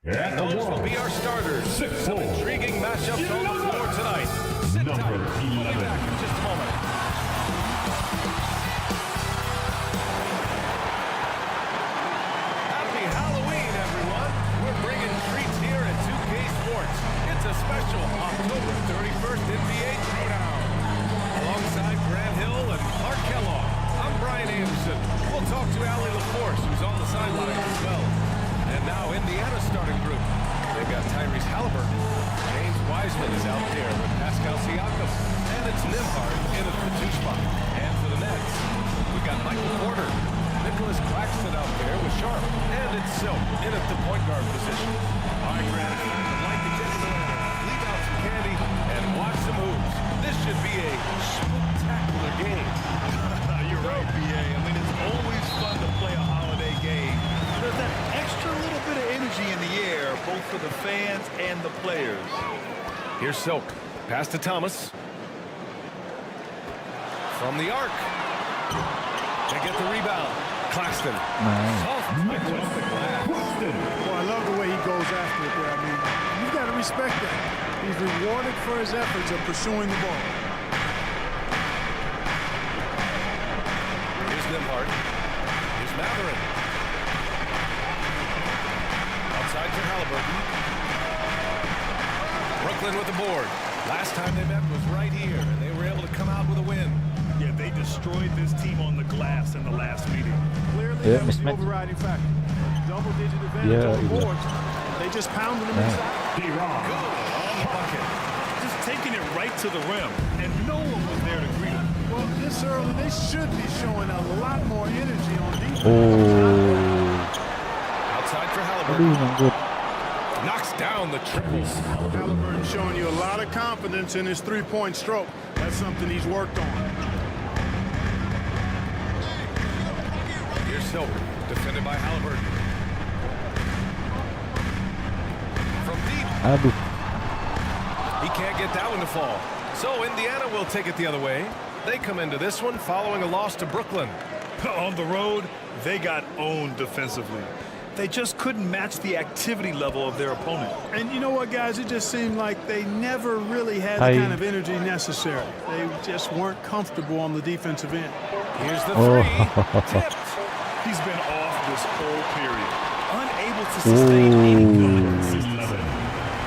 And those will be our starters. Some intriguing matchups on the floor tonight. Sit tight. We'll be back in just a moment. Happy Halloween, everyone. We're bringing treats here at 2K Sports. It's a special October 31st NBA Throwdown. Alongside Grant Hill and Clark Kellogg, I'm Brian Anderson. We'll talk to Allie LaForce, who's on the sideline as well. And now Indiana's starting group. They've got Tyrese Halliburton. James Wiseman is out there with Pascal Siakam. And it's Nembhard in at the 2 spot. And for the Nets, we got Michael Porter. Nicholas Claxton out there with Sharp. And it's Silk in at the point guard position. All right, Grant, I'd like to get to the ladder, leave out some candy, and watch some hoops. This should be a spectacular game. You're right, BA. I mean, it's always fun to play a holiday game. There's that extra little bit of energy in the air, both for the fans and the players. Here's Silk. Pass to Thomas. From the arc. They get the rebound. Claxton. Soft touch off the glass. Well, I love the way he goes after it there. I mean, you've got to respect that. He's rewarded for his efforts of pursuing the ball. Here's Nembhard. Here's Matherin. Outside for Halliburton. Brooklyn with the board. Last time they met was right here, and they were able to come out with a win. Yeah, they destroyed this team on the glass in the last meeting. Clearly, Yeah, that was the mismatch. overriding factor. Double-digit advantage Yeah, on the yeah. boards. They just pounded them inside. Good on the bucket. Just taking it right to the rim, and no one was there to greet him. Well, this early, they should be showing a lot more energy on defense. Outside for Aduh, Halliburton. nyangkut. Knocks down the triple. Halliburton showing you a lot of confidence in his three-point stroke. That's something he's worked on. Here's Silk, defended by Halliburton. From deep, Aduh. he can't get that one to fall. So Indiana will take it the other way. They come into this one following a loss to Brooklyn. On the road, they got owned defensively. They just couldn't match the activity level of their opponent. And you know what, guys? It just seemed like they never really had Hi. the kind of energy necessary. They just weren't comfortable on the defensive end. Here's the Oh. three. Tipped. He's been off this whole period, unable to sustain any good consistency.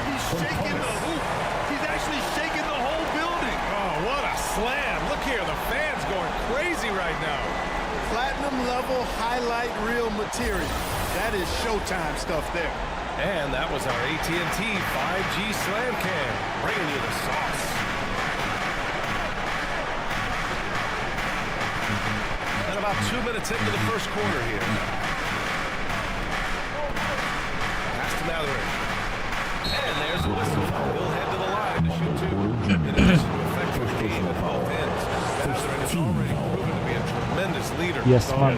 He's shaking the hoop. He's actually shaking the whole building. Oh, what a slam. Look here, the fans going crazy right now. Platinum level highlight reel material. That is Showtime stuff there. And that was our AT&T 5G Slam Cam, bringing you the sauce. And about 2 minutes into the first quarter here. Pass to Matherin. And there's a whistle. He'll head to the line to shoot two. In addition to effective game at both ends, Matherin has already proven to be a tremendous leader. Yes, man.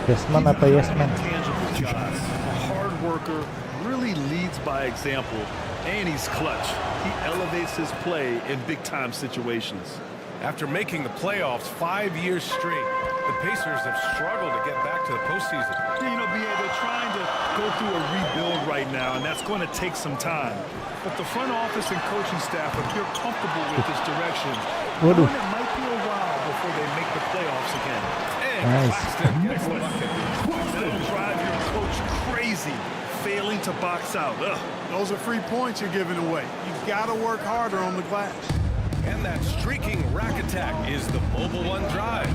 Yes, man apa yes, man? Intangible guy, a hard worker, really leads by example, and he's clutch. He elevates his play in big-time situations. After making the playoffs 5 years straight, the Pacers have struggled to get back to the postseason. You know, BA, they're trying to go through a rebuild right now, and that's going to take some time. But the front office and coaching staff appear comfortable with this direction. Waduh. Knowing it might be a while before they make the playoffs again. And Nice. Claxton gets the bucket. That'll drive your coach crazy, failing to box out. Ugh. Those are free points you're giving away. You've got to work harder on the glass. And that streaking rack attack is the mobile one drive.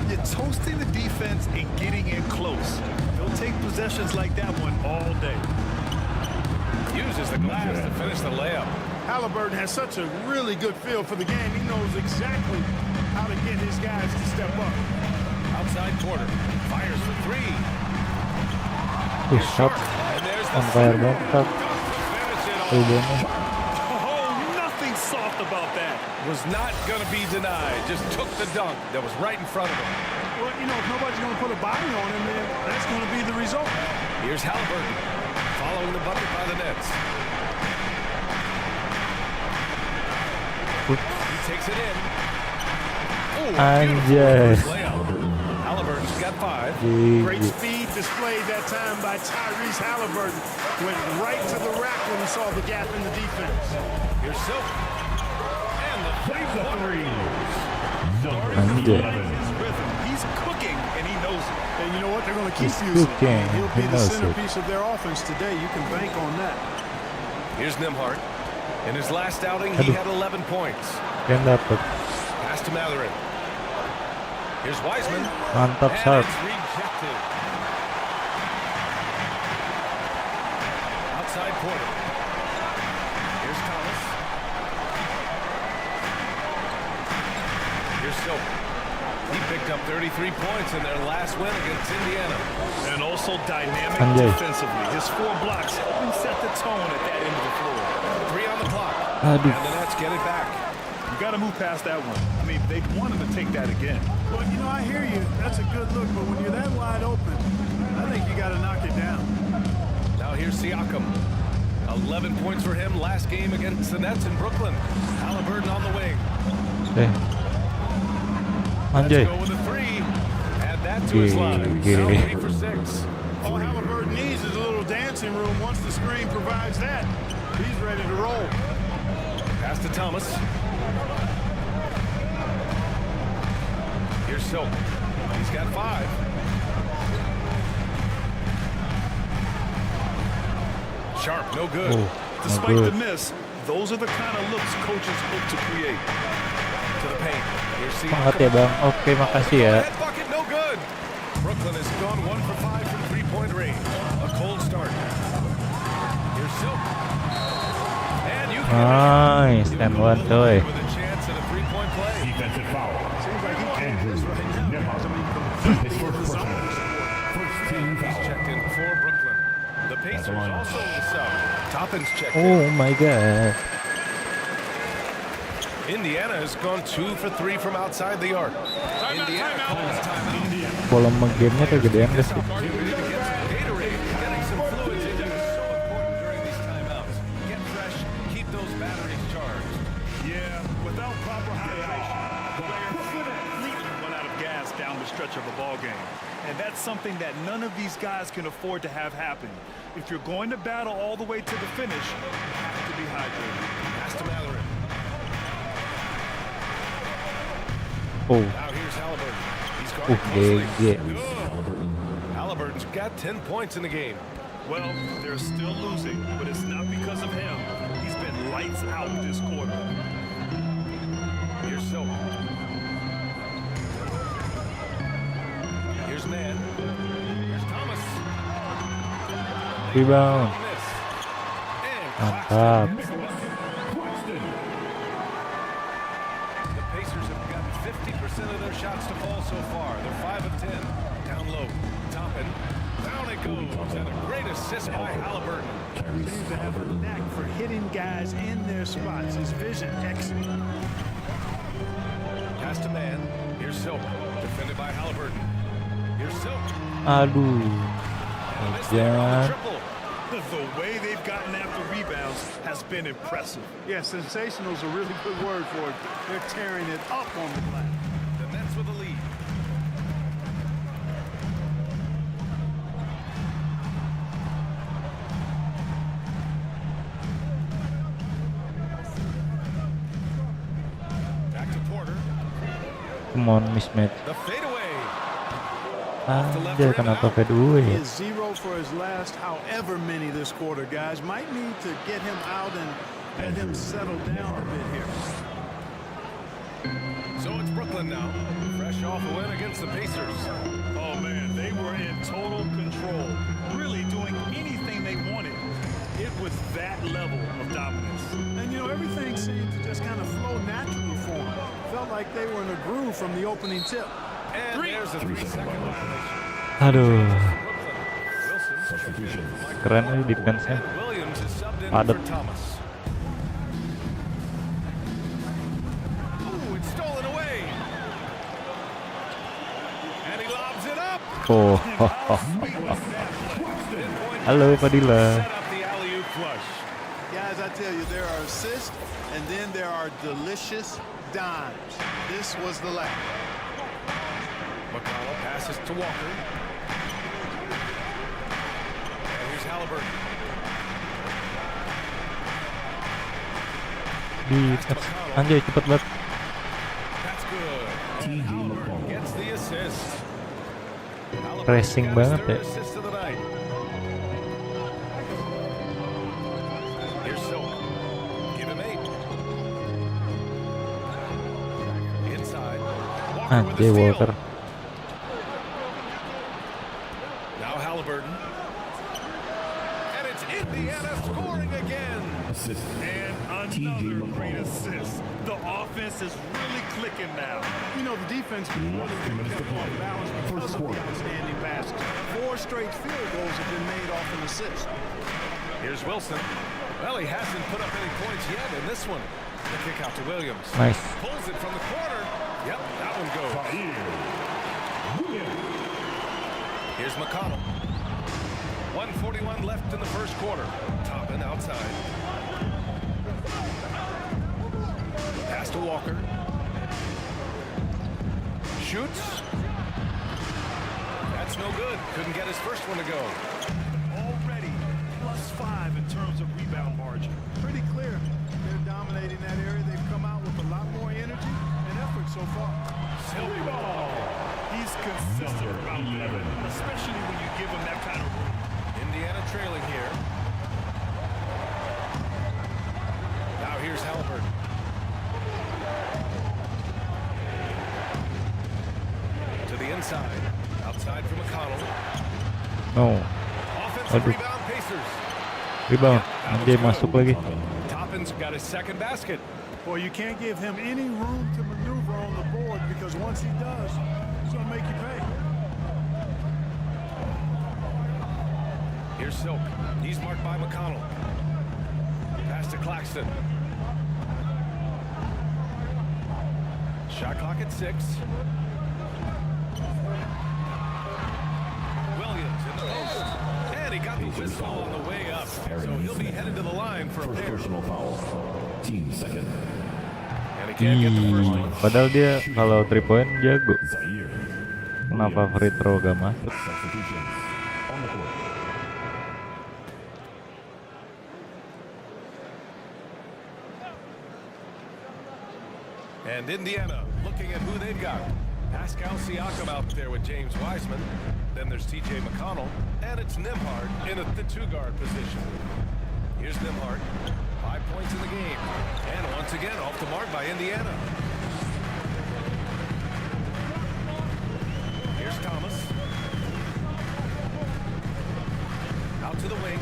You're toasting the defense and getting in close. They'll take possessions like that one all day. Uses the glass to finish the layup. Halliburton has such a really good feel for the game. He knows exactly how to get his guys to step up. Outside quarter. Fires for three. Shot And there's the on fire banget. finish it all. Reboundnya. Oh, nothing soft about that. Was not going to be denied. Just took the dunk that was right in front of him. Well, you know, if nobody's going to put a body on him, then that's going to be the result. Here's Halliburton following the bucket by the Nets. He takes it in. Ooh, Anjay. layup. Halliburton's got 5. Great speed displayed that time by Tyrese Halliburton. Went right to the rack when he saw the gap in the defense. Here's Silk. And the three. Anjay. His rhythm. He's cooking, and he knows it. And you know what? They're going to keep He's using cooking. it. He'll He be the knows it. centerpiece of their offense today. You can bank on that. Here's Nimhart. In his last outing, he had 11 points. Yang dapat. Pass to Matherin. Here's Wiseman. Mantap, And Sharp. it's rejected. Outside Porter. Here's Thomas. Here's Silk. He picked up 33 points in their last win against Indiana. And also dynamic Anjay. defensively. His 4 blocks helping set the tone at that end of the floor. 3 on the clock. Aduh. And the Nets get it back. You got to move past that one. I mean, they want him to take that again. Well, you know, I hear you. That's a good look. But when you're that wide open, I think you got to knock it down. Now here's Siakam. 11 points for him last game against the Nets in Brooklyn. Halliburton on the wing. Anjay. Let's go with a 3. Add that to his line. Now 3 for 6. All Halliburton needs is a little dancing room. Once the screen provides that, he's ready to roll. Pass to Thomas. Here's Silk. He's got 5. Sharp, no good. Oh, Despite no the good. miss, those are the kind of looks coaches hope to create. To the paint. Here's Semangat ya Siakam. bang. Oke, makasih ya. Head bucket, no good. Brooklyn has gone 1 for 5 from three-point range. A cold start. Here's Silk. And you can Nice, and one coy. with a chance at a three-point play. Defensive foul. Seems like he can't miss right now. I mean, completely in the zone. He's checked in for Brooklyn. The Pacers also in the sub. Toppin's checked in. Oh my god. Indiana has gone 2 for 3 from outside the arc. Indiana calls timeout. Volume gamenya kegedean guys. Opportunity to get some Gatorade. Getting some fluids in is so important during these timeouts. Get fresh, keep those batteries charged. Yeah, without proper hydration, players completely run out of gas down the stretch of a ball game. And that's something that none of these guys can afford to have happen. If you're going to battle all the way to the finish, you have to be hydrated. Pass to Matherin. Oh, Now here's Halliburton. He's guarded GG. closely. Halliburton's got 10 points in the game. Well, they're still losing, but it's not because of him. He's been lights out this quarter. Here's Silk. Here's Mann. Here's Thomas. Rebound. Miss. And Mantap. the Pacers have gotten 50% of their shots to fall so far. They're 5 of 10. Down low. Toppin. Down it goes. And a great assist by Halliburton. Seems to have a knack for hitting guys in their spots. His vision excellent. Pass to Mann. Here's Silk. Defended by Halliburton. Here's Silk. Aduh. Missed there on the Jangan. triple. The way they've gotten after rebounds has been impressive. Yeah, sensational is a really good word for it. They're tearing it up on the glass. The Nets with the lead. Back to Porter. Come on, mismatch. The fadeaway. Anjay, kenapa fade He away? is 0 for his last however many this quarter, guys. Might need to get him out and let him settle down a bit here. So it's Brooklyn now. Fresh off a win against the Pacers. Oh man, they were in total control, really doing anything they wanted. It was that level of dominance. And, you know, everything seemed to just kind of flow naturally for him. Felt like they were in a groove from the opening tip. And there's a 3-second violation. Aduh, Wilson. keren nih defense-nya. And Williams is subbed in Padat. for Thomas. Ooh, it's stolen away. And he lobs it up. Oh, halo Fadila. Set up the alley-oop flush. Guys, I tell you, there are assists, and then there are delicious dimes. This was the last. McConnell pass Passes to Walker. And here's Halliburton. Anjay cepet banget. That's good. And Halliburton gets the assist. Pressing banget ya. Assist of the night. Here's Silk. Give him 8. Inside. Walker with the Anjay steal. Walker. Now Halliburton. And it's Indiana scoring again. And another great assist. The offense is really clicking now. You know, the defense can really get kept off balance because of the outstanding passes. 4 straight field goals have been made off an assist. Here's Wilson. Well, he hasn't put up any points yet in this one. The kick out to Williams. Nice. Pulls it from the corner. Yep, that one goes. Here's McConnell. 1:41 left in the first quarter. Toppin outside. Pass to Walker. Shoots. That's no good. Couldn't get his first one to go. Already +5 in terms of rebound margin. Pretty clear. They're dominating that area. They've come out with a lot more energy and effort so far. Silky ball. He's consistent about that, especially when you give him that kind of room. Indiana trailing here. Now here's Halliburton. To the inside. Outside for McConnell. No. Offensive Aduh. rebound Pacers. Rebound. Anjay masuk lagi. Toppin's got his second basket. Boy, you can't give him any room to maneuver on the board because once he does, he's going to make you pay. Here's Silk. He's marked by McConnell. Pass to Claxton. Shot clock at 6. Williams in the post. And he got the whistle on the way up. So he'll be headed to the line for a pair. Personal foul. Team second. And he can't get the first one. Padahal dia kalau 3 point jago. Zaire. Kenapa free throw gak masuk? Substitutions on the court. And Indiana looking at who they've got. Pascal Siakam out there with James Wiseman. Then there's TJ McConnell. And it's Nembhard in the 2-guard position. Here's Nembhard. 5 points in the game. And once again off the mark by Indiana. Here's Thomas. Out to the wing.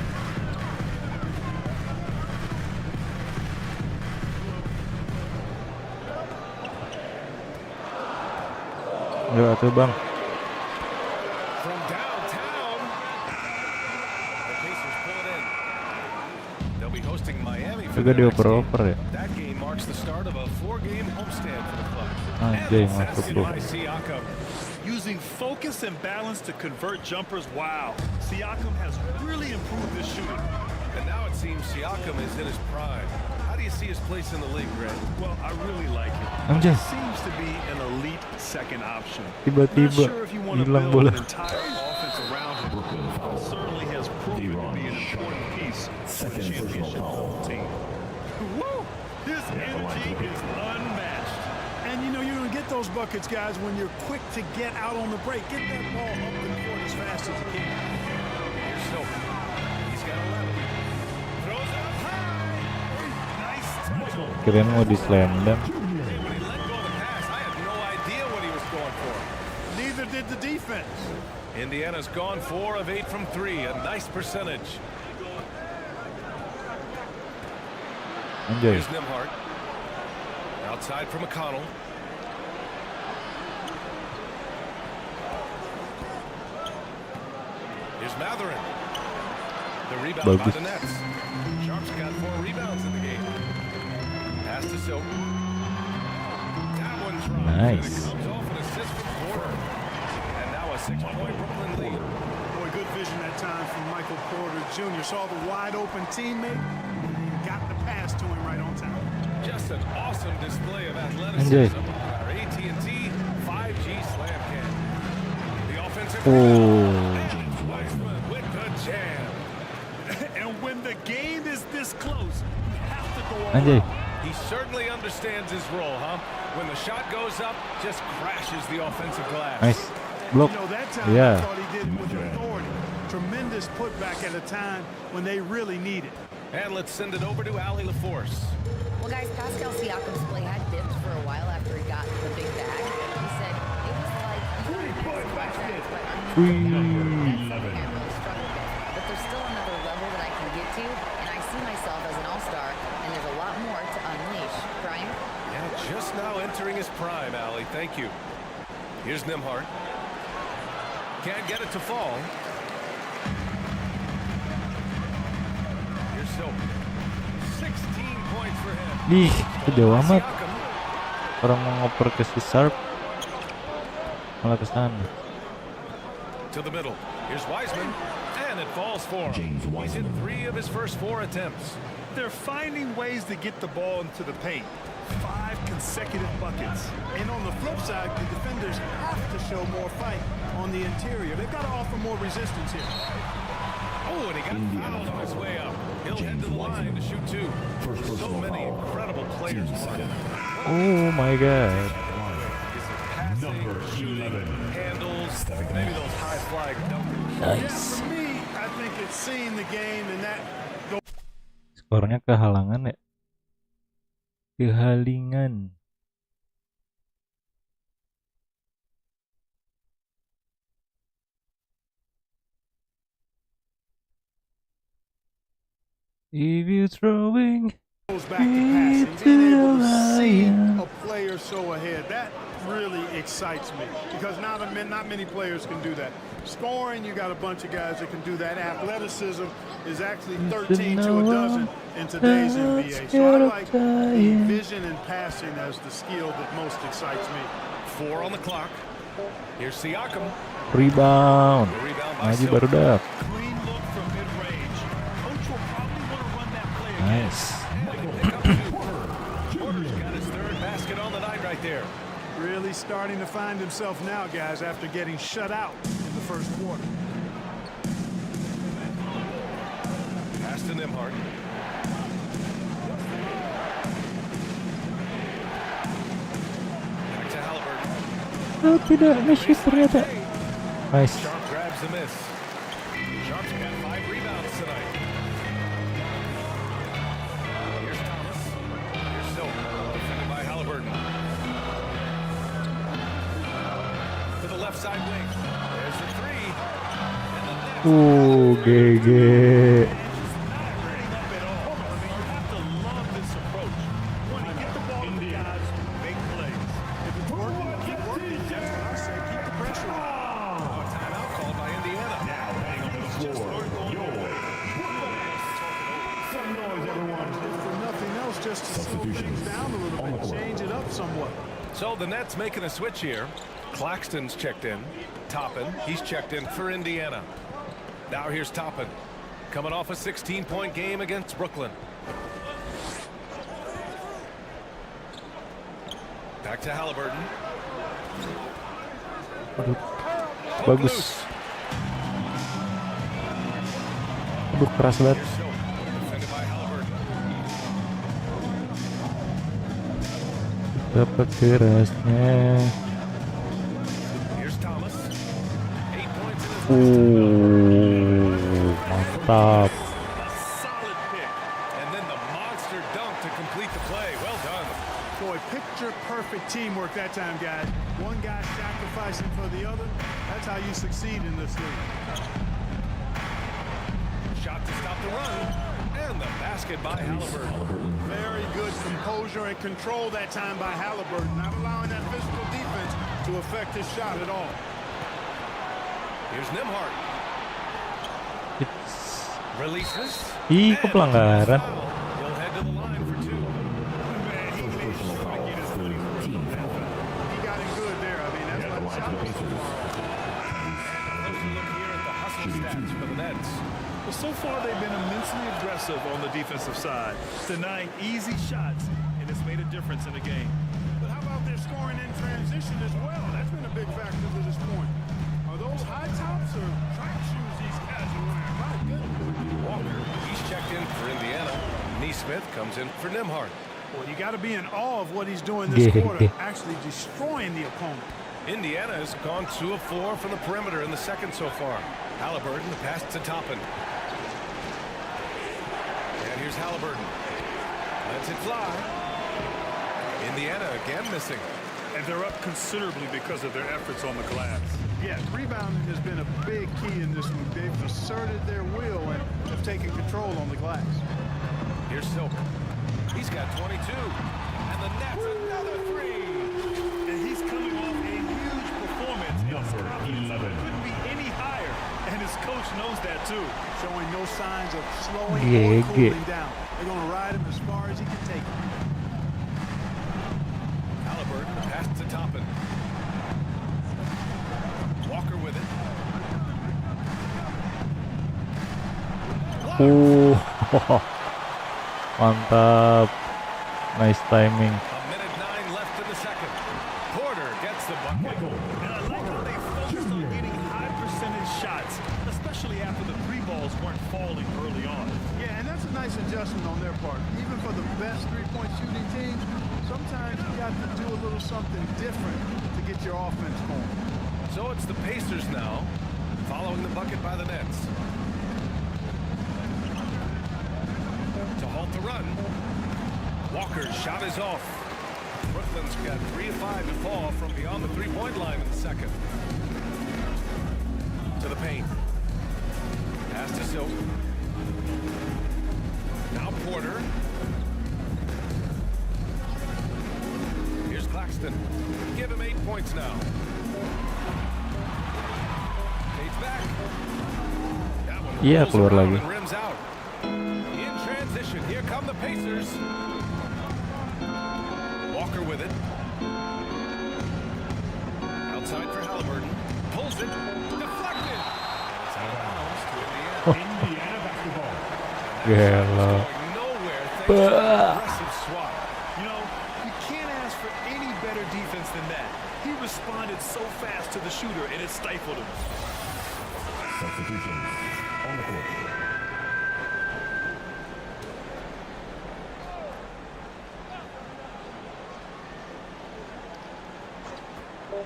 Ya tuh bang. From downtown. The Pacers pull it in. They'll be hosting Miami for Juga their next dioper-oper game. ya. That game marks the start of a 4-game homestand for the club. Anjay And masuk basket tuh. by Siakam. Using focus and balance to convert jumpers. Wow. Siakam has really improved his shooting. And now it seems Siakam is in his prime. How do you see his place in the league, Greg? Well, I really like it. Anjay. He seems to be an elite second option. Tiba-tiba Not sure if you want to hilang build bola. an entire offense around him. Certainly has proven to be an important piece for the championship team. Woo! His energy is unmatched. And you know you're going to get those buckets, guys, when you're quick to get out on the break. Get that ball up the court as fast as you can. Here's Silk. He's got 11. Throws it up high. Nice tackle. Kirain mau di slam dunk. Hey, when he let go of the pass, I had no idea what he was going for. Neither did the defense. Indiana's gone 4 of 8 from 3. A nice percentage. Anjay. Here's Nembhard. Outside for McConnell. Here's Matherin. The rebound by Bagus. the Nets. Sharp's got 4 rebounds in the game. Pass to Silk. That one's wrong. Nice. And it comes off an assist from Porter. And now a 6-point Brooklyn lead. Boy, good vision that time from Michael Porter Jr. Saw the wide open teammate and got the pass to him right on time. Just an awesome display of Anjay. athleticism on our AT&T 5G slam cam. The James Wiseman. With the jam. And when the game is this close, you have to go all Anjay. out. He certainly understands his role, huh? When the shot goes up, just crashes the offensive glass. Nice. Block. You know, that time Yeah. I thought he did it with authority. Tremendous putback at a time when they really need it. And let's send it over to Ali LaForce. Well, guys, Pascal Siakam's play had dipped for a while after he got the big bag. He said it was like he got a max contract, but that's something I really struggle with. But there's still another level that I can get to, and I see myself as an all-star, and there's a lot more to unleash. Brian? Yeah, just now entering his prime, Ali. Thank you. Here's Nimhart. Can't get it to fall. Here's Silver. 16 points for him. Ih, itu jauh amat. Siakam. Orang mau ngoper ke si Sharp malah ke sana. To the middle. Here's Wiseman. And it falls for him. James He's hit Wiseman. 3 of his first 4 attempts. They're finding ways to get the ball into the paint. 5 consecutive buckets. And on the flip side, the defenders have to show more fight on the interior. They've got to offer more resistance here. Oh, and he got Indiana fouled on his foul. way up. He'll head James to the line to shoot 2. First So personal many foul. incredible players. Team second. Oh my god. Passing, Number shooting, 11. handles, maybe those high-flying dunkers. Yeah, Nice. for me, I think it's seeing the game and that Skornya kehalangan ya. Kehalingan. If you throwing goes back to passing. Being able to see a player so ahead, that really excites me because not many players can do that. Scoring, you got a bunch of guys that can do that. Athleticism is actually 13 to a dozen in today's NBA. So I like the vision and passing as the skill that most excites me. 4 on the clock. Here's Siakam. rebound. The rebound by Maju Silver. baru dah. Clean look from mid-range. Coach will probably want to run that play again. Nice. Porter's got his 3rd basket on the night right there. Really starting to find himself now, guys, after getting shut out in the first quarter. Pass to Nimhart. Back to Halliburton. Oh tidak, miss ternyata. Nice. Sharp grabs the miss. Sharp's got 5 rebounds tonight. Here's Thomas. Here's Silver. Defended by Halliburton. To the left side wing. There's the 3. And the net. GG. Timeout called by Indiana. Some noise, everyone. If for nothing else, just to slow things down a little bit, change it up somewhat. So the Nets making a switch here. Claxton's checked in. Toppin, he's checked in for Indiana. Now here's Toppin, coming off a 16-point game against Brooklyn. Back to Halliburton. Aduh, Poke bagus. loose. Aduh, keras banget. Here's Silver, defended by Halliburton. Berapa kerasnya? Here's Thomas. 8 points in his first Mantap. A solid pick. And then the monster dunk to complete the play. Well done. Boy, picture-perfect teamwork that time, guys. One guy sacrificing for the other. That's how you succeed in this league. Shot to stop the run. And the basket by Halliburton. Very good composure and control that time by Halliburton, not allowing that physical defense to affect his shot at all. Here's Nimhart. Releases. Ih, kok pelanggaran? He'll head to the line for 2. He got him good there. I mean, that's why the shot was so far. Closer look here at the hustle stats for the Nets. Well, so far they've been immensely aggressive on the defensive side, denying easy shots, and it's made a difference in the game. But how about their scoring in transition as well? That's been a big factor to this point. Are those high tops or track shoes these guys are wearing? My goodness. Walker, he's checked in for Indiana. Neesmith comes in for Nimhart. Well, you got to be in awe of what he's doing this quarter, actually destroying the opponent. Indiana has gone 2 of 4 from the perimeter in the second so far. Halliburton, the pass to Toppin. And here's Halliburton. Lets it fly. Indiana again missing. And they're up considerably because of their efforts on the glass. Yeah, rebounding has been a big key in this one. They've asserted their will and have taken control on the glass. Here's Silk. He's got 22. And the net's another 3. And he's coming off a huge performance. Number 11. Couldn't be any higher. And his coach knows that too. Showing no signs of slowing or Yeah, cooling down. They're going to ride him as far as he can take him. Halliburton, the pass to Toppin. Walker with it. Oh, mantap. Nice timing. A minute 9 left in the second. Porter gets the bucket. And I like how they focused on getting high percentage shots, especially after the 3 balls weren't falling early on. Yeah, and that's a nice adjustment on their part. Even for the best three-point shooting teams, sometimes you got to do a little something different to get your offense going. So it's the Pacers now, following the bucket by the Nets. To halt the run. Walker's shot is off. Brooklyn's got 3 of 5 to fall from beyond the 3-point line in the second. To the paint. Pass to Silk. Now Porter. Here's Claxton. Give him 8 points now. Tate's back. That one Iya, rolls keluar around lagi. and rims out. In transition, here come the Pacers. Walker with it. Outside for Halliburton. Pulls it. Deflected. It's out of bounds to Indiana. Indiana basketball. Gila. Going nowhere thanks to an aggressive swat. You know, you can't ask for any better defense than that. He responded so fast to the shooter, and it stifled him. Substitutions on the court.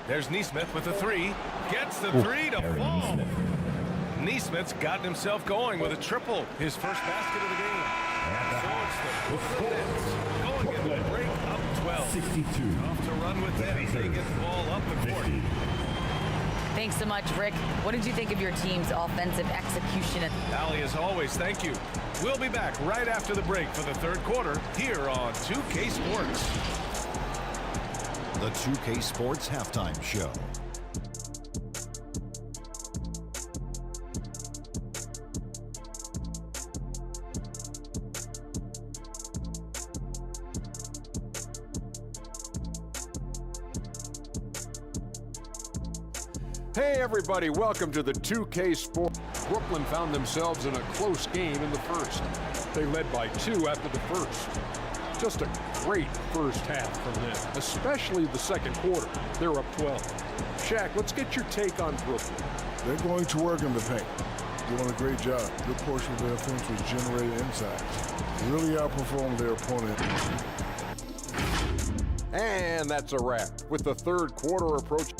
There's Neesmith with the 3. Gets the 3 to Aaron fall. Neesmith. Neesmith's gotten himself going with a triple. His first basket of the game. So it's the Brooklyn Nets going into the break up 12. 62. Off to run with them as they get the ball up the court. 50. Thanks so much, Rick. What did you think of your team's offensive execution? Allie, as always, thank you. We'll be back right after the break for the third quarter here on 2K Sports. The 2K Sports Halftime Show. Hey everybody, welcome to the 2K Sports. Brooklyn found themselves in a close game in the first. They led by 2 after the first. Just a great first half from them, especially the second quarter. They're up 12. Shaq, let's get your take on Brooklyn. They're going to work in the paint. Doing a great job. Good portion of their offense was generated inside. Really outperformed their opponent. And that's a wrap. With the third quarter approaching.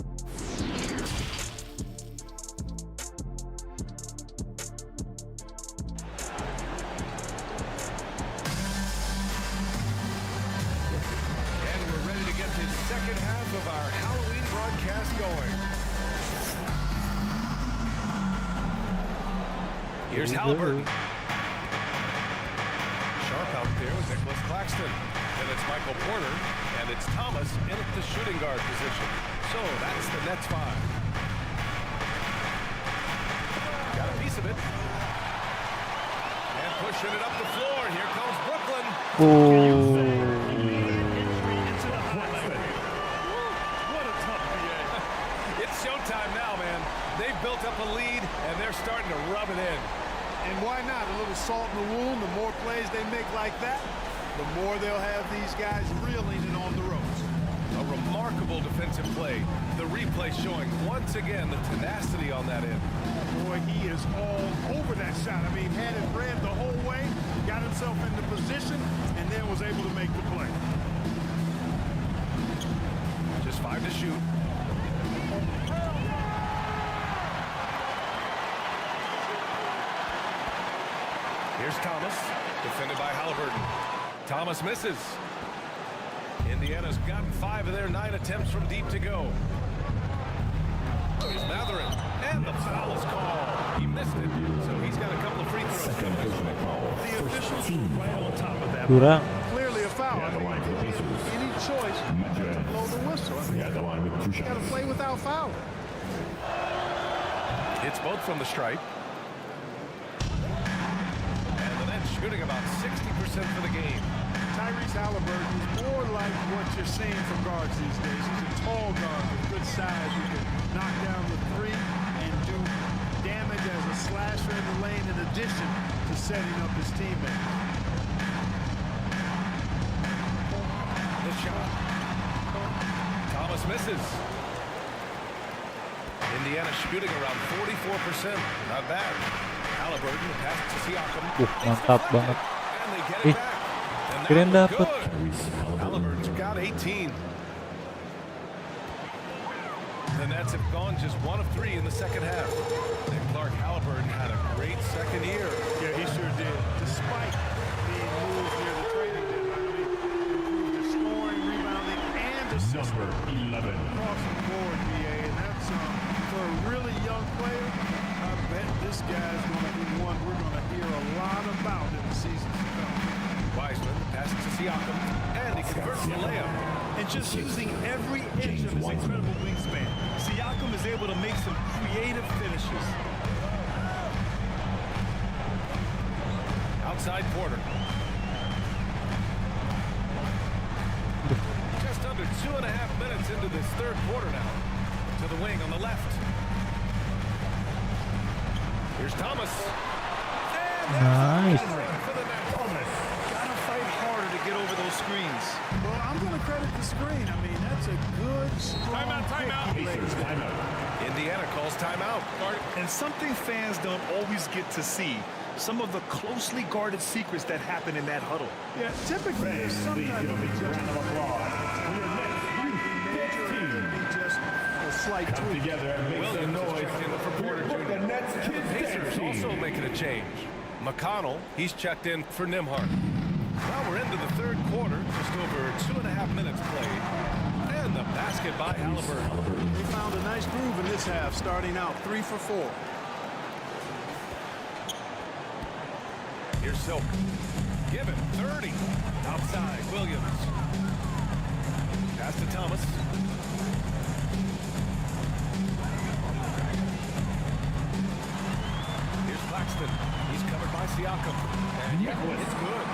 Second half of our Halloween broadcast going. Here's Halliburton. Sharp out there with Nicholas Claxton. And it's Michael Porter. And it's Thomas in at the shooting guard position. So that's the Nets 5. Got a piece of it. And pushing it up the floor. Here comes Brooklyn. Showtime now, man. They've built up a lead, and they're starting to rub it in. And why not? A little salt in the wound. The more plays they make like that, the more they'll have these guys reeling and on the ropes. A remarkable defensive play. The replay showing once again the tenacity on that end. Boy, he is all over that shot. I mean, had it read the whole way, got himself into position, and then was able to make the play. Just 5 to shoot. Here's Thomas, defended by Halliburton. Thomas misses. Indiana's gotten 5 of their 9 attempts from deep to go. Here's Matherin, and the foul is called. He missed it, so he's got a couple of free throws. The officials were right on top of that. Kurang. Clearly a foul. I mean, any choice to blow the whistle. I mean, you got to play without foul. It's both from the stripe. And the net shooting about 60% for the game. Tyrese Halliburton is more like what you're seeing from guards these days. He's a tall guard with good size who can knock down the three and do damage as a slasher in the lane in addition to setting up his teammates. The shot. Thomas misses. Indiana shooting around 44%. Not bad. Halliburton, the pass to Siakam. Mantap banget. And they get it back. And Kirain that was dapet. good. Halliburton's got 18. The Nets have gone just 1 of 3 in the second half. And Clark Halliburton had a great second year. Yeah, he sure did. Despite being moved near the trading deadline, he improved his scoring, rebounding, and assist Number 11. across the board, BA. And that's for a really young player. I bet this guy's going to be one we're going to hear a lot about in the seasons to come. Wiseman passes to Siakam, and he converts the layup. And just using every inch of his incredible wingspan, Siakam is able to make some creative finishes. Outside Porter. Just under 2.5 minutes into this third quarter now. To the wing on the left. Here's Thomas. Nice. Gotta fight harder to get over those screens. Well, I'm going to credit the screen. I mean, that's a good, strong Timeout. pick he laid. Indiana calls timeout. And something fans don't always get to see. Some of the closely guarded secrets that happen in that huddle. Yeah, typically there's some kind of adjustment. Just a slight tweak. Williams is checked in for Porter Jr. And the Pacers also making a change. McConnell, he's checked in for Nimhart. Well, we're into the third quarter, just over 2.5 minutes played. And the basket by Halliburton. He found a nice groove in this half, starting out 3 for 4. Here's Silk. Give it 30. Outside, Williams. Pass to Thomas. Here's Claxton. He's covered by Siakam. And it's good.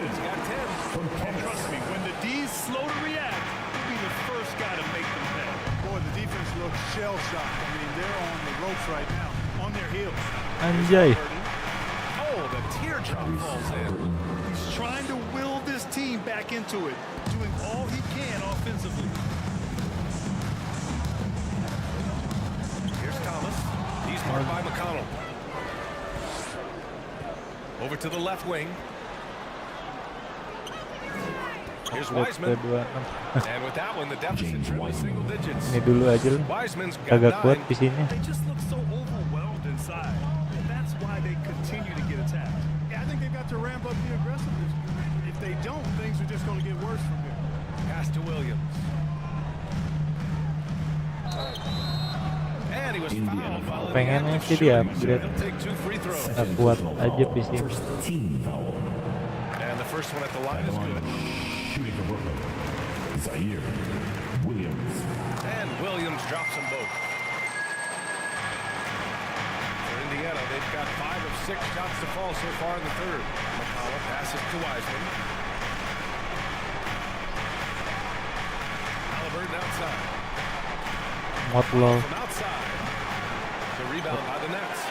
He's got 10. And trust me, when the D's slow to react, he'll be the first guy to make them pay. Boy, the defense looks shell-shocked. I mean, they're on the ropes right now, on their heels. Anjay. Oh, the teardrop falls in. He's trying to will this team back into it, doing all he can offensively. Here's Thomas. He's marked by McConnell. Over to the left wing. Here's Wiseman. And with that one, the deficit trimmed to single digits. Ini dulu aja lah. Wiseman's got Agak kuat 9. visinya. They just look so overwhelmed inside, and that's why they continue to get attacked. Yeah, I think they've got to ramp up the aggressiveness. If they don't, things are just going to get worse from here. Pass to Williams. And he was fouled. Following Pengennya the sih dia shooting. upgrade. He'll take 2 free throws. Nggak kuat aja visinya. And the first one at the line is good. Shooting for Brooklyn. Zaire Williams. And Williams drops them both. For Indiana, they've got 5 of 6 shots to fall so far in the third. McConnell passes to Wiseman. Halliburton outside. Motlol. From outside. The rebound by the Nets.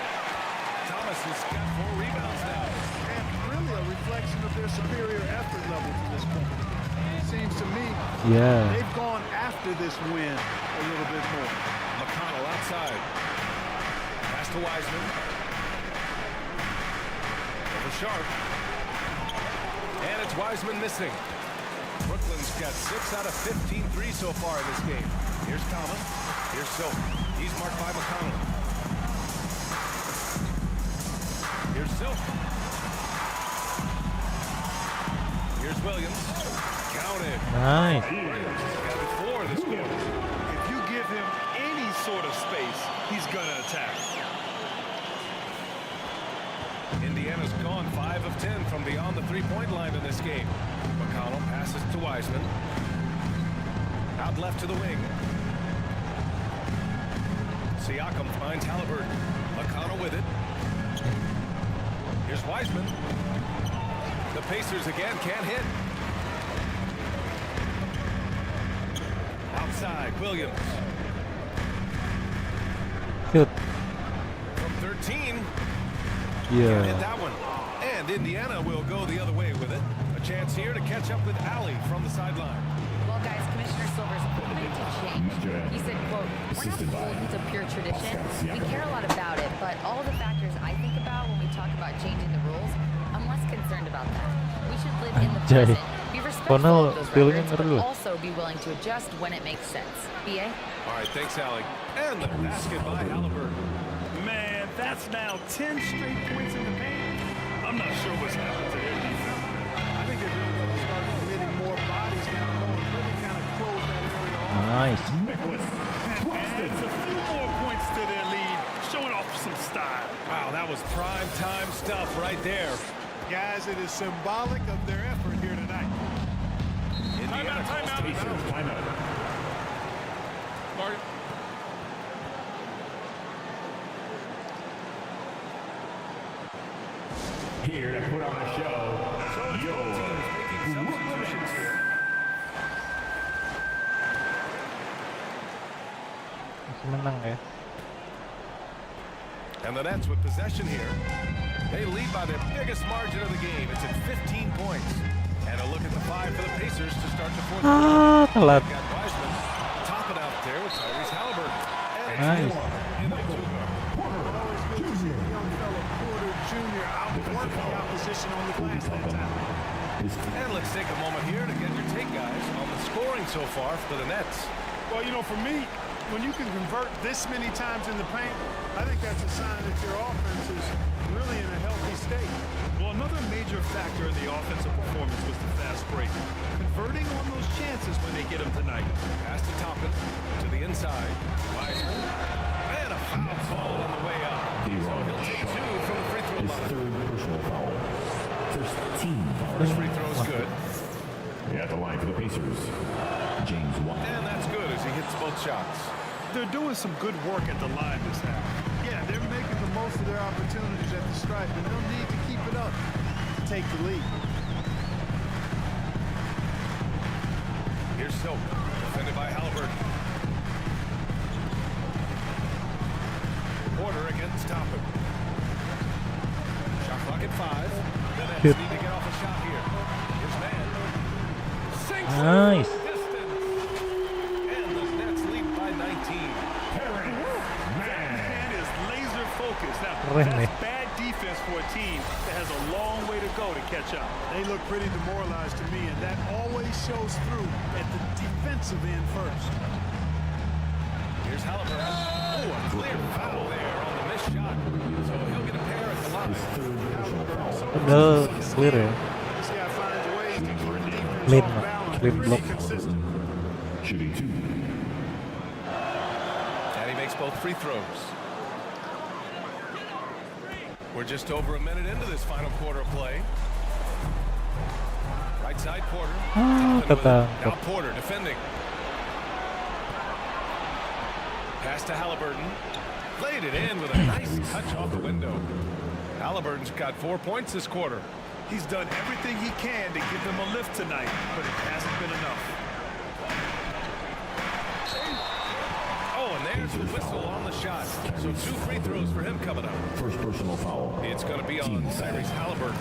Thomas has got 4 rebounds now. And really a reflection of their superior effort level to this point. seems to me Yeah. they've gone after this win a little bit more. McConnell outside. Pass to Wiseman. Over Sharp. And it's Wiseman missing. Brooklyn's got 6 out of 15 threes so far in this game. Here's Thomas. Here's Silk. He's marked by McConnell. Here's Silk. Here's Williams. Counted. Nice. Williams has got it 4 this quarter. If you give him any sort of space, he's going to attack. Indiana's gone 5 of 10 from beyond the three-point line in this game. McConnell passes to Wiseman. Out left to the wing. Siakam finds Halliburton. McConnell with it. Here's Wiseman. The Pacers again can't hit. Outside, Williams. Shoot. From 13. Can't hit Yeah. that one. And Indiana will go the other way with it. A chance here to catch up with Allie from the sideline. Well, guys, Commissioner Silver's point to change. He said, quote, we're not beholden to pure tradition. We care a lot about it, but all the factors I think about when we talk about changing the rules, I'm less concerned about that. We should live in the Anjay. present, be respectful Kono of those feelingnya records, but ngeri loh. also be willing to adjust when it makes sense. BA? All right, thanks, Allie. And the basket by Halliburton. Man, that's now 10 straight points in the paint. I'm not sure what's happened to their defense. I think they're really going to start committing more bodies down low and really kind of close that area off. Nice. Adds a few more points to their lead, showing off some style. Wow, that was prime time stuff right there. Guys, it is symbolic of their effort here tonight. Indiana calls timeout. Timeout. Mark. Here to put on the show, your Substitutions. Masih menang ya. And the Nets with possession here. They lead by their biggest margin of the game. It's at 15 points. And a look at the 5 for the Pacers to start the fourth Ah, quarter. telat. Got Wiseman. Top it out there with Tyrese Halliburton. And Nice. in the two. Always good to see the young fella Porter Jr. outwork the opposition on the glass that time. And let's take a moment here to get your take, guys, on the scoring so far for the Nets. Well, you know, for me, when you can convert this many times in the paint, I think that's a sign that your offense is really in a healthy state. Well, another major factor in the offensive performance was the fast break. Converting on those chances when they get them tonight. Pass to Toppin, to the inside. Wiseman. And a foul ball on the way up. So he'll take 2 from the free throw his line. third personal foul. First team foul. First free throw is good. At the line for the Pacers, James White. And that's good as he hits both shots. They're doing some good work at the line this half. Yeah, they're making the most of their opportunities at the stripe, and they'll need to keep it up to take the lead. Here's Silk, defended by Halliburton. Porter against Toppin. Shot clock at 5. The Nets Hit. need to get off a shot here. Here's Mann. Sinks Nice. it from distance. And the Nets lead by 19. Man is laser focused. Now, Keren nih. that's bad defense for a team that has a long way to go to catch up. They look pretty demoralized to me, and that always shows through at the defensive end first. Here's Halliburton. Oh, a clear foul there on the missed shot. So he'll get a pair at the line. Udah clear ya. This guy finds ways to keep the defense Clean, off balance, clean really block. consistent. Shooting 2. And he makes both free throws. We're just over a minute into this final quarter of play. Right side Porter. Ah, Toppin with it. ketangkep. Now Porter defending. Pass to Halliburton. Played it in with a nice touch off the window. Halliburton's got 4 points this quarter. He's done everything he can to give them a lift tonight, but it hasn't been enough. Oh, and there's the whistle on the shot. So 2 free throws for him coming up. First personal foul. It's going to be on Team second. Tyrese Halliburton.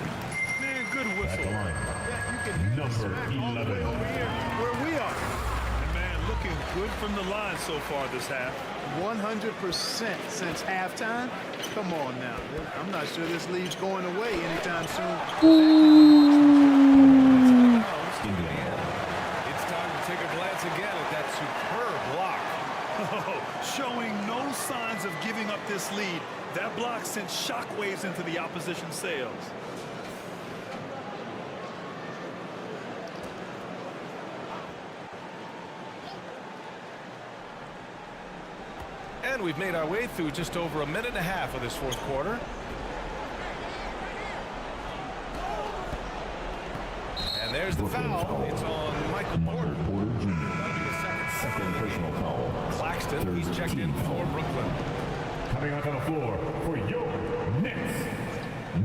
Man, good good At the whistle. line, Yeah, you can hear the number smack all the way 11. over here where we are. And man, looking good from the line so far this half. 100% since halftime. Come on now. I'm not sure this lead's going away anytime soon. It's time to take a glance again at that superb block. Showing no signs of giving up this lead. That block sent shockwaves into the opposition sails. And we've made our way through just over a minute and a half of this fourth quarter. And there's the foul. It's on Michael Porter. Porter Jr. That'll be the Second personal foul. Claxton, he's checked in for Brooklyn. Coming onto the floor for your Knicks,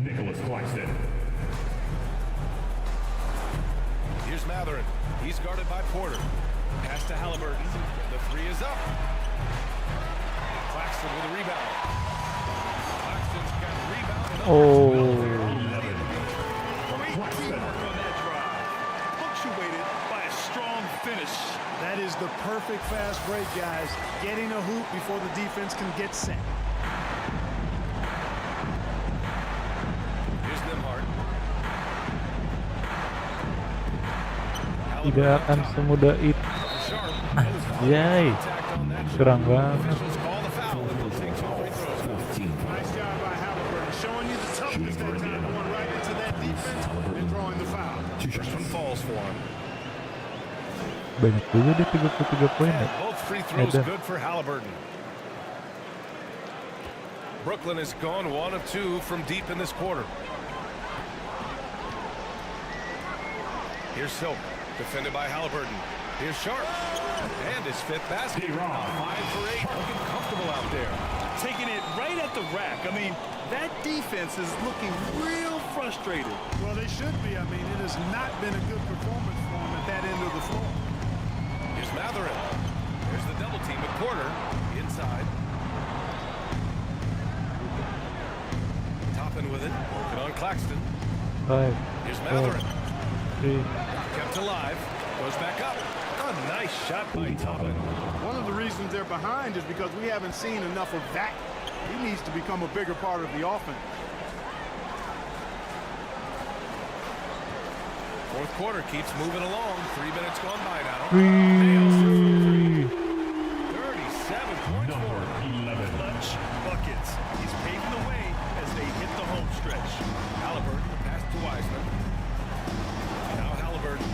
Nicholas Claxton. Here's Matherin. He's guarded by Porter. Pass to Halliburton. The three is up. Claxton with a rebound. Claxton's got a rebound. Great teamwork on that drive. Punctuated by a strong finish. That is the perfect fast break, guys. Getting a hoop before the defense can get set. Here's Nimhart. Tidak akan semudah itu. Anjay, kurang banget. Nice job by Halliburton, showing you the toughness that time, going right into that defense and drawing the foul. First one falls for him. Banyak juga deh 33 poin ya. Both free throws Ada. good for Halliburton. Brooklyn has gone 1 of 2 from deep in this quarter. Here's Silk, defended by Halliburton. Here's Sharp, and his fifth basket. 5 for 8, looking comfortable out there. Taking it right at the rack. I mean, that defense is looking real frustrated. Well, they should be. I mean, it has not been a good performance for them at that end of the floor. Here's Matherin. There's the double team with Porter inside. Toppin with it, working on Claxton. 5, Here's 4, Matherin. 3. Kept alive, goes back up. A nice shot by Toppin. One of the reasons they're behind is because we haven't seen enough of that. He needs to become a bigger part of the offense. Fourth quarter keeps moving along. 3 minutes gone by now. 3. 37 points for him. Clutch buckets. He's paving the way as they hit the home stretch. Halliburton, the pass to Wiseman. Now Halliburton.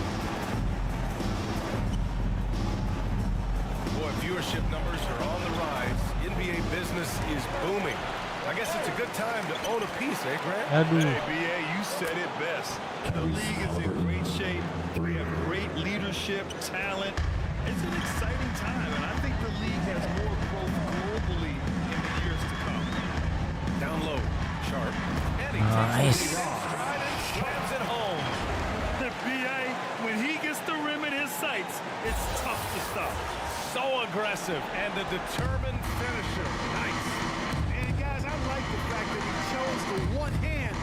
Boy, viewership numbers are on the rise. NBA business is booming. I guess it's a good time to own a piece, eh, Grant? Aduh. Hey, BA, you said it best. The league is in great shape. We have great leadership, talent. It's an exciting time, and I think the league has more growth globally in the years to come. Down low, Sharp. And he Nice. takes it in stride and slams it home. BA, when he gets the rim in his sights, it's tough to stop. So aggressive and a determined finisher. Nice. And guys, I like the fact that he chose the one hand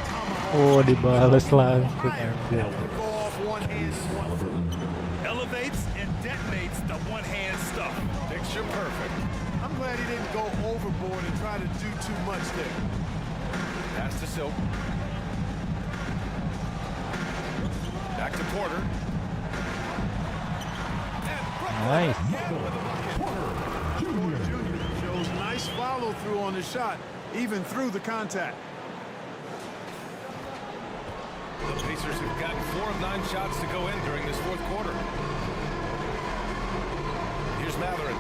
tomahawk. Oh, dibalas langsung Go anjir. off one hand and one foot. Elevates and detonates the one-hand stuff. Picture perfect. I'm glad he didn't go overboard and try to do too much there. Pass to Silk. Back to Porter. Nice. Porter Jr. shows nice follow through on the shot, even through the contact. The Pacers have gotten 4 of 9 shots to go in during this fourth quarter. Here's Matherin.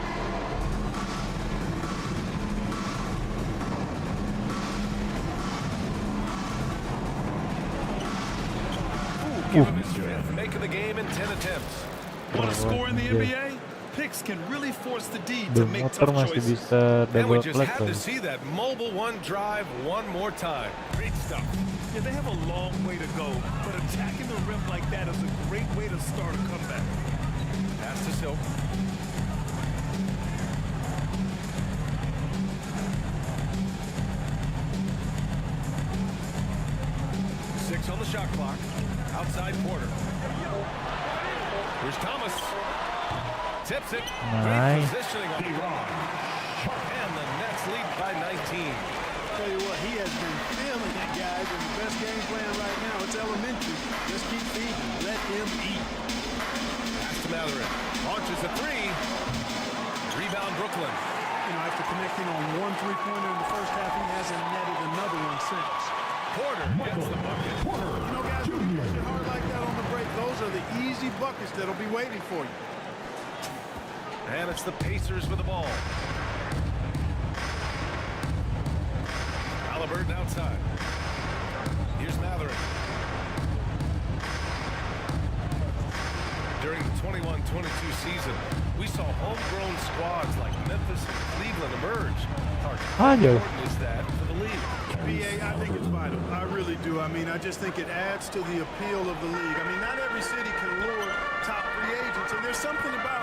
Give him his fifth, making the game in 10 attempts. Want to score in the NBA? Picks can really force the D to make Motor tough masih choices. bisa And we double just clutch had to lagi. see that mobile one drive one more time. Great stuff. Yeah, they have a long way to go, but attacking the rim like that is a great way to start a comeback. Pass to Silk. seconds on the shot clock. Outside quarter. Here's Thomas. Tips it. Great Nice. positioning on the run. And the Nets lead by 19. Tell you what, he has been feeling it, guys, and the best game plan right now, it's elementary. Just keep feeding. Let him eat. Pass to Matherin. Launches a three. Rebound Brooklyn. You know, after connecting on one three-pointer in the first half, he hasn't netted another one since. Porter gets the bucket. You know, guys, when you push it hard like that on the break, those are the easy buckets that'll be waiting for you. And it's the Pacers with the ball. Halliburton outside. Here's Matherin. During the 21-22 season, we saw homegrown squads like Memphis and Cleveland emerge. How important is that for the league? BA, I think it's vital. I really do. I mean, I just think it adds to the appeal of the league. I mean, not every city can lure top free agents, and there's something about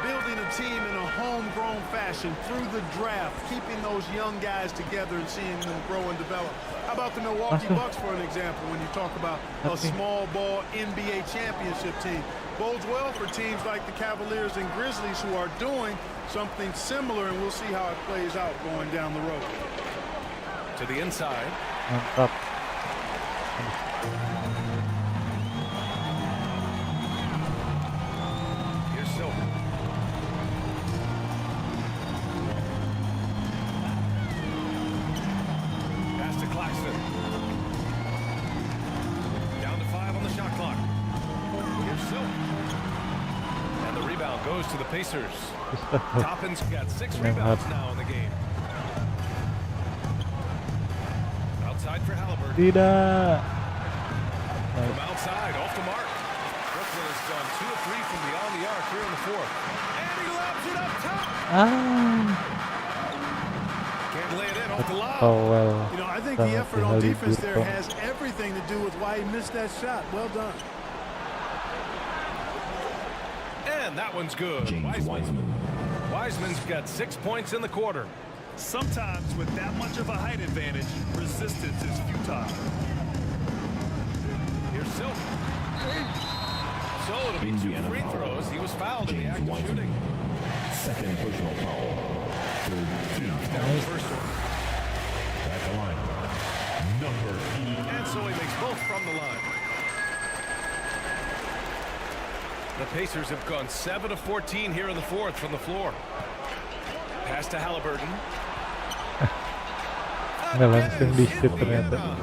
building a team in a homegrown fashion through the draft, keeping those young guys together and seeing them grow and develop. How about the Milwaukee Bucks, for an example, when you talk about a small ball NBA championship team? Bodes well for teams like the Cavaliers and Grizzlies who are doing something similar, and we'll see how it plays out going down the road. To the inside. Mantap. Here's Silver. Pass to Claxton. Down to 5 on the shot clock. Here's Silver. And the rebound goes to the Pacers. Toppin's got 6 rebounds now in the game. Outside for Halliburton. Tidak. From outside, off the mark. Brooklyn has gone 2 of 3 from beyond the arc here in the fourth. And he lobs it up top. Can't lay it in off the lob. Oh well. You know, I think the effort on defense there has everything to do with why he missed that shot. Well done. And that one's good. Wiseman's got 6 points in the quarter. Sometimes with that much of a height advantage, resistance is futile. Here's Silk. So it'll be 2 free throws. He was fouled in the act of shooting. Second personal foul. Down the first one. At the line. Number 8. And so he makes both from the line. The Pacers have gone 7 of 14 here in the fourth from the floor. Pass to Halliburton. Nggak langsung di shoot ternyata.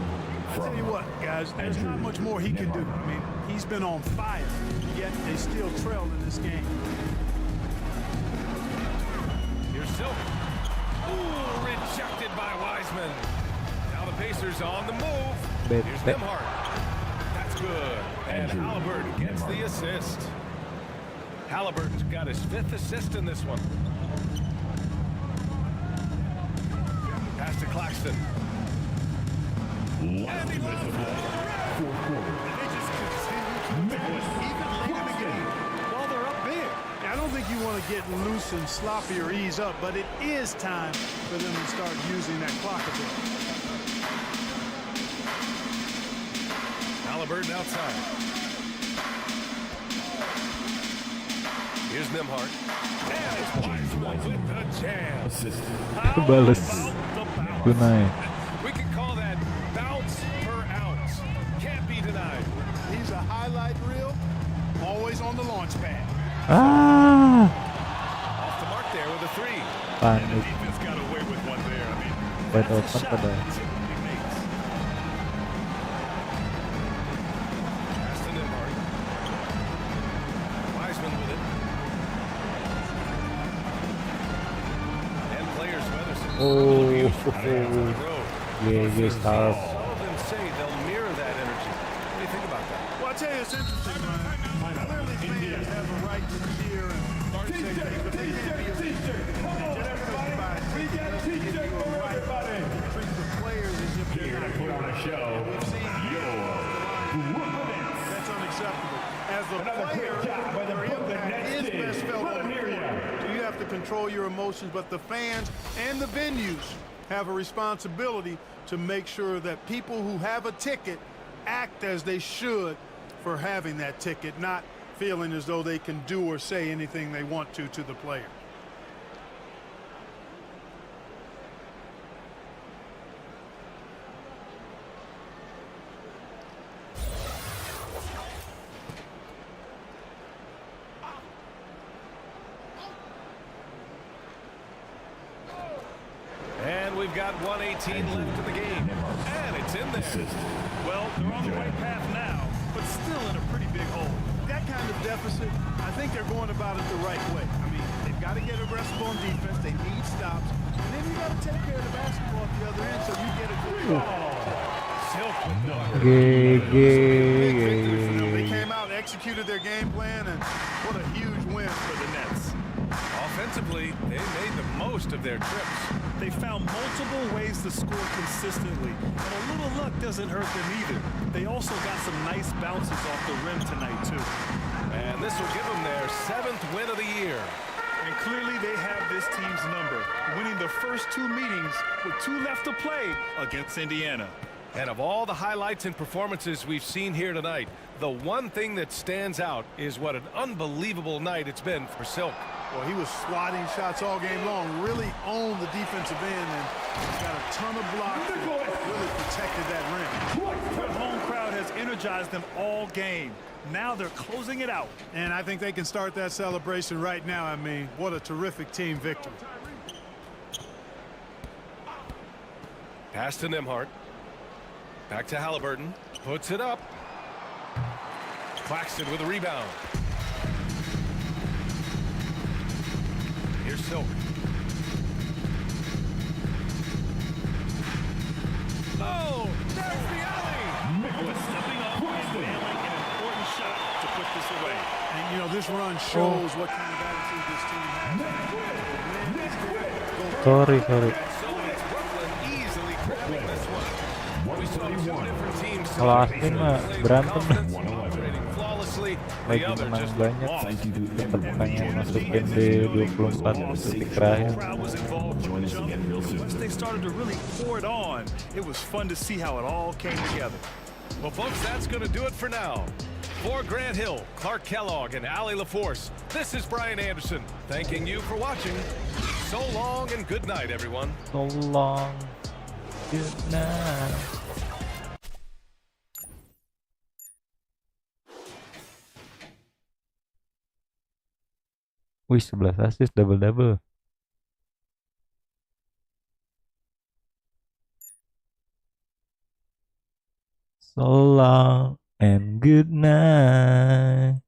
I'll tell you what, guys, there's not much more he can do. I mean, he's been on fire, yet they still trail in this game. Here's Silk. Ooh, rejected by Wiseman. Now the Pacers on the move. Here's Nimhart. That's good. And Halliburton gets the assist. Halliburton's got his 5th assist in this one. Pass to Claxton. And he lost it. Fourth quarter. They just continue to even late in the game while they're up big. I don't think you want to get loose and sloppy or ease up, but it is time for them to start using that clock a bit. Halliburton outside. Here's Nimhart. And it's Wiseman with the jam. Assist. Kebales. Gunai. We can call that bounce per ounce. Can't be denied. He's a highlight reel, always on the launch pad. Off the mark there with a 3. Panik. Defense got away with one there. I mean, Wide open pada. Pass to Nimhart. Wiseman with it. And players Weatherson. Oh, Yeah, star. Some of them say they'll mirror that energy. What do you think about that? Well, I tell you, it's interesting, man. Clearly, fans have a right to cheer and start saying things, but they can't be a leader. We got a t-shirt for everybody. Treat the players as if they're not Put on a show. We've seen that's unacceptable. As the player, their impact is best felt on the court. So you have to control your emotions, but the fans and the venues have a responsibility to make sure that people who have a ticket act as they should for having that ticket, not feeling as though they can do or say anything they want to the player. And we've got 118 left in the game. And it's in there. Well, they're on the right path now, but still in a pretty big hole. That kind of deficit, I think they're going about it the right way. I mean, they've got to get aggressive on defense. They need stops. And then you got to take care of the basketball at the other end so you get a good ball. They came out, executed their game plan, and what a huge win for the Nets. Offensively, they made the most of their trips. They found multiple ways to score consistently, and a little luck doesn't hurt them either. They also got some nice bounces off the rim tonight, too. And this will give them their 7th win of the year. And clearly they have this team's number, winning the first 2 meetings with 2 left to play against Indiana. And of all the highlights and performances we've seen here tonight, the one thing that stands out is what an unbelievable night it's been for Silk. Well, he was swatting shots all game long, really owned the defensive end, and got a ton of blocks and really protected that rim. The home crowd has energized them all game. Now they're closing it out. And I think they can start that celebration right now. I mean, what a terrific team victory. Pass to Nembhard. Back to Halliburton. Puts it up. Claxton with a rebound. Here's Silk. Oh, there's the alley. Nicholas stepping up and nailing an important shot to put this away. And, you know, this run shows what kind of attitude this team has. Sorry. So it's Brooklyn easily grabbing this one. We saw 2 different teams Kalau asing mah berantem operating flawlessly. The lagi other menang just banyak tekannya masukin di 24 detik terakhir. Once they started to really pour it on, it was fun to see how it all came together. Well, folks, that's going to do it for now. For Grant Hill, Clark Kellogg, and Allie LaForce, this is Brian Anderson, thanking you for watching. So long and good night, everyone. So long. Good night. Wih, 11 assist double-double. So long and good night.